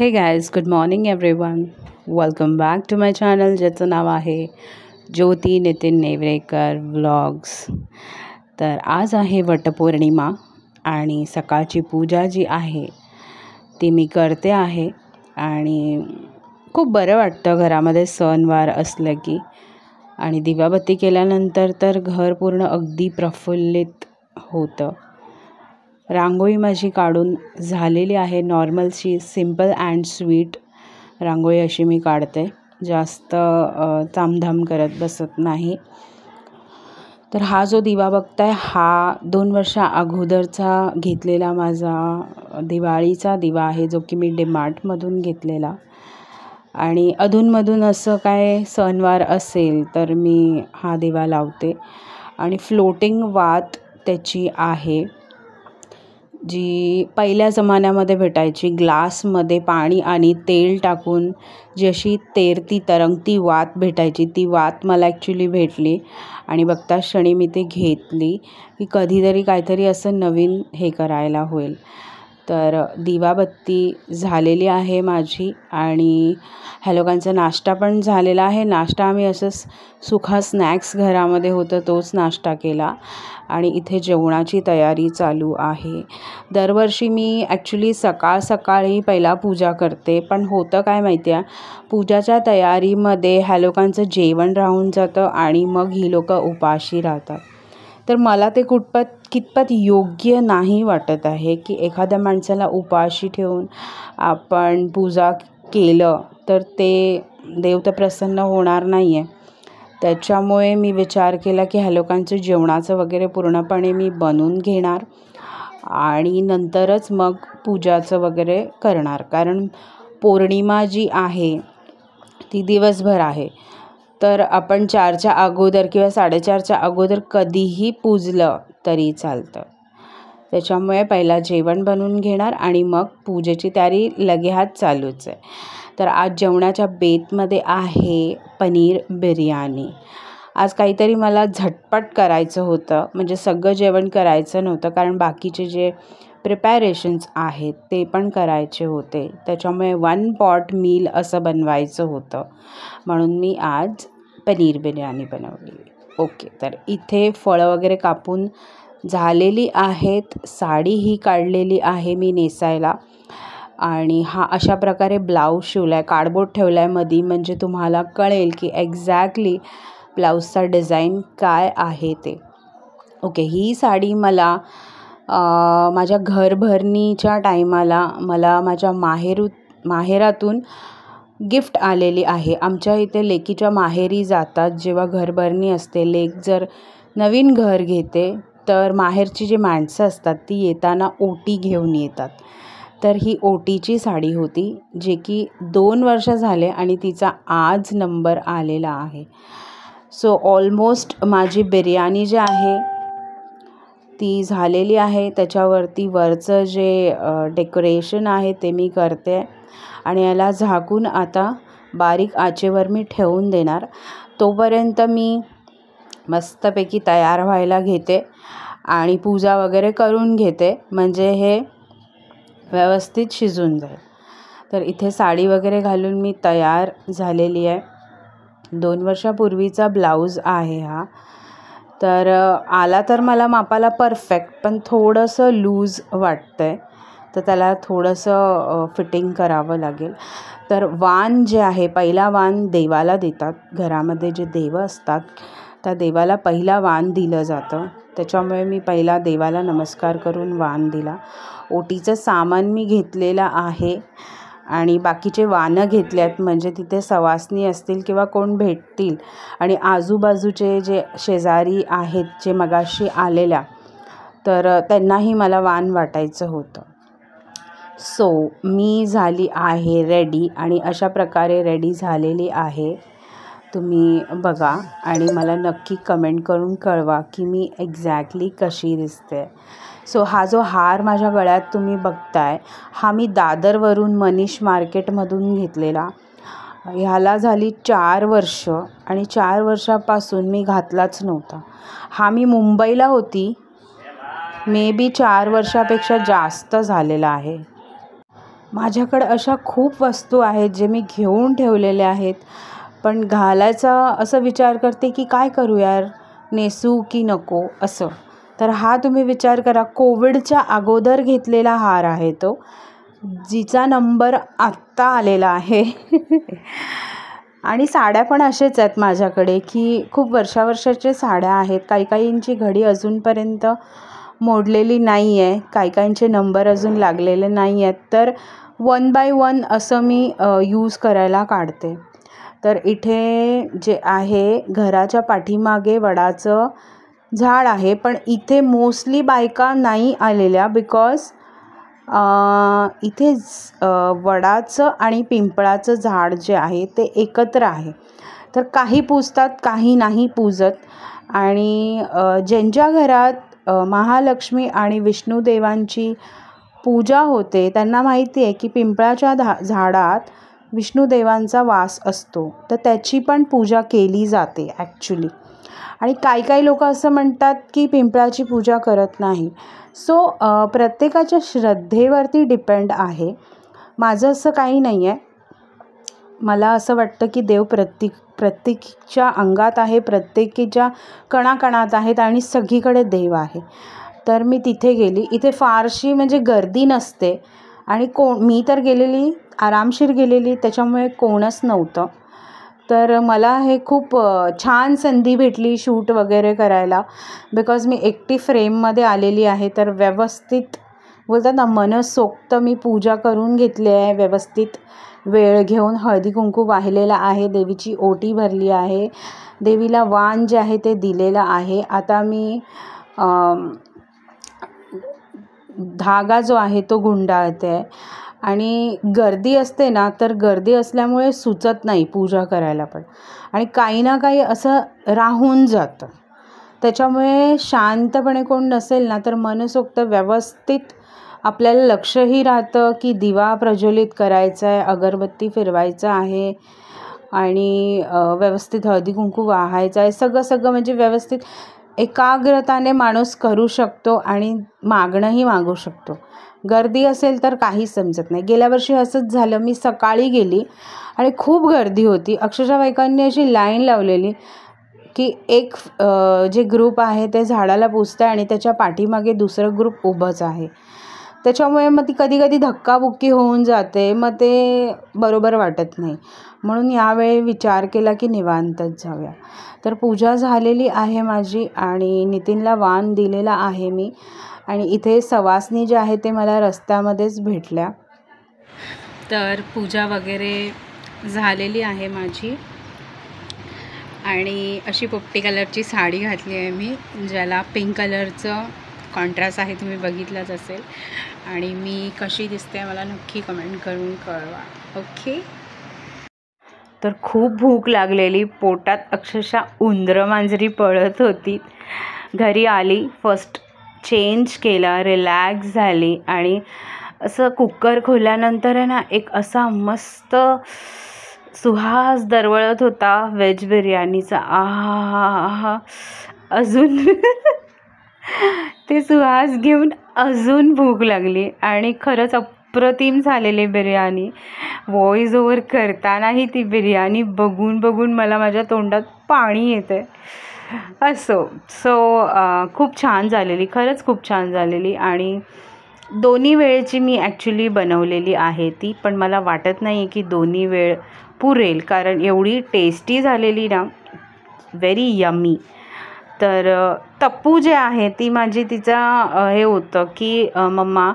हे guys, good morning everyone. Welcome back to my channel, ज्याचं नाव आहे ज्योती नितीन नेवरेकर व्लॉग्स. तर आज आहे वटपौर्णिमा आणि सकाळची पूजा जी आहे ती मी करते आहे. आणि खूप बरं वाटतं घरामध्ये सणवार असलं की. आणि दिवाबत्ती केल्यानंतर तर घर पूर्ण अगदी प्रफुल्लित होतं. रांगोळी माझी काढून झालेली आहे. नॉर्मलशी सिम्पल अँड स्वीट रांगोळी अशी मी काढते, जास्त तामधाम करत बसत नाही. तर हा जो दिवा बघताय हा 2 वर्षा अगोदरचा घेतलेला माझा दिवाळीचा दिवा आहे, जो की मी डीमार्टमधून घेतलेला. आणि अधूनमधून असं काय सणवार असेल तर मी हा दिवा लावते. आणि फ्लोटिंग वात त्याची आहे, जी पहिल्या जमान्यामध्ये भेटायची. ग्लासमध्ये पाणी आणि तेल टाकून जी अशी तेरती तरंगती वात भेटायची, ती वात मला ॲक्च्युली भेटली. आणि बघता क्षणी मी ते घेतली की कधीतरी काहीतरी असं नवीन हे करायला होईल. तर दिवाबत्ती झालेली आहे माझी. आणि ह्या लोकांचा नाश्ता पण झालेला आहे. नाश्ता आम्ही असंच सुखा स्नॅक्स घरामध्ये होतं तोच नाश्ता केला. आणि इथे जेवणाची तयारी चालू आहे. दरवर्षी मी ॲक्च्युली सकाळी पहिला पूजा करते, पण होतं काय माहिती आहे, पूजाच्या तयारीमध्ये ह्या लोकांचं जेवण राहून जातं आणि मग ही लोकं उपाशी राहतात. तर मला ते कितपत योग्य नाही वाटत आहे की एखाद्या माणसाला उपाशी ठेवून आपण पूजा केलं तर ते देव तर प्रसन्न होणार नाही आहे. त्याच्यामुळे मी विचार केला की ह्या लोकांचं जेवणाचं वगैरे पूर्णपणे मी बनवून घेणार आणि नंतरच मग पूजाचं वगैरे करणार. कारण पौर्णिमा जी आहे ती दिवसभर आहे. तर आपण 4च्या अगोदर किंवा 4:30च्या अगोदर कधीही पूजलं तरी चालतं. त्याच्यामुळे पहिला जेवण बनवून घेणार आणि मग पूजेची तयारी लगेच चालूच आहे. तर आज जेवणाच्या बेतमध्ये आहे पनीर बिर्याणी. आज काहीतरी मला झटपट करायचं होतं, म्हणजे सगळं जेवण करायचं नव्हतं, कारण बाकीचे जे प्रिपॅरेशन्स आहेत ते पण करायचे होते. त्याच्यामुळे 1 पॉट मील असं बनवायचं होतं, म्हणून मी आज पनीर बिर्याणी बनवली. ओके, तर इथे फळं वगैरे कापून झालेली आहेत. साडी ही काढलेली आहे मी नेसायला. आणि हा अशा प्रकारे ब्लाऊज शिवला आहे, कार्डबोर्ड ठेवला आहे मधी, म्हणजे तुम्हाला कळेल की एक्झॅक्टली ब्लाऊजचा डिझाईन काय आहे ते. ओके, ही साडी मला माझ्या घरभरणीच्या टायमाला मला माझ्या माहेरातून गिफ्ट आलेली आहे. आमच्या इथे लेकीच्या माहेरी जातात जेव्हा घरभरणी असते. लेक जर नवीन घर घेते तर माहेरची जी माणसं असतात ती येताना ओटी घेऊन येतात. तर ही ओटीची साडी होती, जे की 2 वर्ष झाले आणि तिचा आज नंबर आलेला आहे. सो ऑलमोस्ट माझी बिर्याणी जी आहे ती झालेली आहे. त्याच्यावरती वरचं जे डेकोरेशन आहे ते मी करते. आणि याला झाकून आता बारीक आचेवर मी ठेवून देणार. तोपर्यंत मी मस्तपैकी तयार व्हायला घेते आणि पूजा वगैरे करून घेते, म्हणजे हे व्यवस्थित शिजून जाईल. तर इथे साडी वगैरे घालून मी तयार झालेली आहे. 2 वर्षापूर्वीचा ब्लाऊज आहे हा. तर आला तर मला मापाला परफेक्ट, पण थोडंसं लूज वाटतं आहे, तर त्याला थोडंसं फिटिंग करावं लागेल. तर वाण जे आहे, पहिला वाण देवाला देतात. घरामध्ये जे देव असतात त्या देवाला पहिला वाण दिलं जातं. त्याच्यामुळे मी पहिला देवाला नमस्कार करून वाण दिला. ओटीचं सामान मी घेतलेलं आहे आणि बाकीचे वाणं घेतले आहेत, म्हणजे तिथे सवासणी असतील किंवा कोण भेटतील. आणि आजूबाजूचे जे शेजारी आहेत जे मगाशी आलेल्या, तर त्यांनाही मला वाण वाटायचं होतं. सो मी झाली आहे रेडी आणि अशा प्रकारे रेडी झालेली आहे. तुम्ही बघा आणि मला नक्की कमेंट करून कळवा की मी एक्झॅक्टली कशी दिसते. सो हा जो हार माझ्या गळ्यात तुम्ही बघताय हा मी दादरवरून मनीष मार्केटमधून घेतलेला. ह्याला झाली 4 वर्ष आणि 4 वर्षापासून मी घातलाच नव्हता. हा मी मुंबईला होती, मे बी 4 वर्षापेक्षा जास्त झालेला आहे. माझ्याकडे अशा खूप वस्तू आहेत जे मी घेऊन ठेवलेल्या आहेत, पण घालायचा असं विचार करते की काय करू यार, नेसू की नको असं. तर हा तुम्ही विचार करा, कोविडच्या अगोदर घेतलेला हार आहे तो, जिचा नंबर आत्ता आलेला आहे. आणि साड्या पण असेच आहेत माझ्याकडे की खूप वर्षाच्या साड्या आहेत. काही काहींची घडी अजूनपर्यंत मोडलेली नाही आहे, काही काहींचे नंबर अजून लागलेले नाही आहेत. तर 1 बाय 1 असं मी यूज करायला काढते. तर इथे जे आहे घराच्या पाठीमागे वडाचं झाड आहे, पण इथे मोस्टली बायका नाही आलेल्या बिकॉज इथे वडाचं आणि पिंपळाचं झाड जे आहे ते एकत्र आहे. तर काही पूजतात, काही नाही पूजत. आणि ज्यांच्या घरात महालक्ष्मी आणि विष्णुदेवांची पूजा होते त्यांना माहिती आहे की पिंपळाच्या झाडात विष्णुदेवांचा वास असतो, तर त्याची पण पूजा केली जाते ॲक्च्युली. आणि काही लोक असं म्हणतात की पिंपळाची पूजा करत नाही. सो प्रत्येकाच्या श्रद्धेवरती डिपेंड आहे. माझं असं काही नाही आहे. मला असं वाटतं की देव प्रत्येकीच्या अंगात आहे, प्रत्येकीच्या कणाकणात आहेत आणि सगळीकडे देव आहे. तर मी तिथे गेली. इथे फारशी म्हणजे गर्दी नसते आणि मी तर गेलेली आरामशीर गेलेली, त्याच्यामुळे कोणच नव्हतं. तर मला हे खूप छान संधी भेटली शूट वगैरे करायला, बिकॉज मी एकटी फ्रेममध्ये आलेली आहे. तर व्यवस्थित बोलतात ना, मनसोक्त मी पूजा करून घेतली आहे. व्यवस्थित वेळ घेऊन हळदी कुंकू वाहिलेला आहे, देवीची ओटी भरली आहे, देवीला वाण जे आहे ते दिलेलं आहे. आता मी धागा जो आहे तो गुंडाळते. आणि गर्दी असते ना, तर गर्दी असल्यामुळे सुचत नाही पूजा करायला पण, आणि काही ना काही असं राहून जातं. त्याच्यामुळे शांतपणे कोण नसेल ना, तर मनसोक्त व्यवस्थित आपल्याला लक्षही राहतं की दिवा प्रज्वलित करायचा आहे, अगरबत्ती फिरवायचं आहे आणि व्यवस्थित हळदी कुंकू वाहायचं आहे. सगळं म्हणजे व्यवस्थित एकाग्रताने माणूस करू शकतो आणि मागणंही मागू शकतो. गर्दी असेल तर काहीच समजत नाही. गेल्या वर्षी असंच झालं. मी सकाळी गेली आणि खूप गर्दी होती. अक्षरशः बायकांनी अशी लाईन लावलेली की एक जे ग्रुप आहे ते झाडाला पुजतं आणि त्याच्या पाठीमागे दुसरं ग्रुप उभंच आहे. त्याच्यामुळे मग ती कधी धक्काबुक्की होऊन जाते, मग ते बरोबर वाटत नाही. म्हणून यावेळी विचार केला की निवांतच जाऊया. तर पूजा झालेली आहे माझी आणि नितीनला वाण दिलेला आहे मी. आणि इथे सवासनी जे आहे ते मला रस्त्यामध्येच भेटल्या. तर पूजा वगैरे झालेली आहे माझी आणि अशी पोपटी कलरची साडी घातली आहे मी, ज्याला पिंक कलरचं कॉन्ट्रास्ट आहे, तुम्ही बघितलंच असेल. आणि मी कशी दिसते मला नक्की कमेंट करून कळवा, ओके. तर खूप भूक लागलेली, पोटात अक्षरशः उंदरं मांजरी पळत होती. घरी आली, फर्स्ट चेंज केला, रिलॅक्स झाली आणि असं कुकर खोलल्यानंतर आहे ना, एक असा मस्त सुहास दरवळत होता व्हेज बिर्याणीचा. आहा, अजून ते सुहास घेऊन अजून भूक लागली आणि खरंच अप्रतिम झालेली बिर्याणी. व्हॉइस ओव्हर करतानाही ती बिर्याणी बघून मला माझ्या तोंडात पाणी येते. सो खूप छान झालेली, खरंच खूप छान झालेली. आणि दोन्ही वेळची मी ॲक्च्युली बनवलेली आहे ती, पण मला वाटत नाही की दोन्ही वेळ पुरेल, कारण एवढी टेस्टी झालेली ना, व्हेरी यम्मी. तर तप्पू जे आहे ती माझी, तिचा हे होतं की मम्मा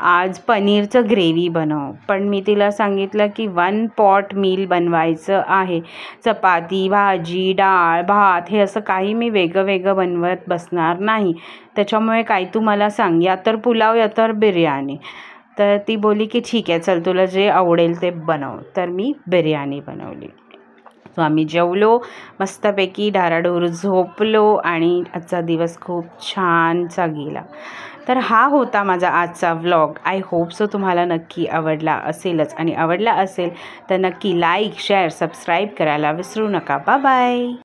आज पनीरचं ग्रेव्ही बनव, पण मी तिला सांगितलं की 1 पॉट मील बनवायचं आहे. चपाती, भाजी, डाळ, भात हे असं काही मी वेगळं बनवत बसणार नाही. त्याच्यामुळे काही तू मला सांग, या तर पुलाव या तर बिर्याणी. तर ती बोली की ठीक आहे, चल तुला जे आवडेल ते बनव. तर मी बिर्याणी बनवली. सो आम्ही जेवलो, मस्तपैकी डाराडोर झोपलो आणि आजचा दिवस खूप छानसा गेला. तर हा होता माझा आजचा व्लॉग. आय होप सो तुम्हाला नक्की आवडला असेलच, आणि आवडला असेल तर नक्की लाईक, शेअर, सबस्क्राईब करायला विसरू नका. Bye bye.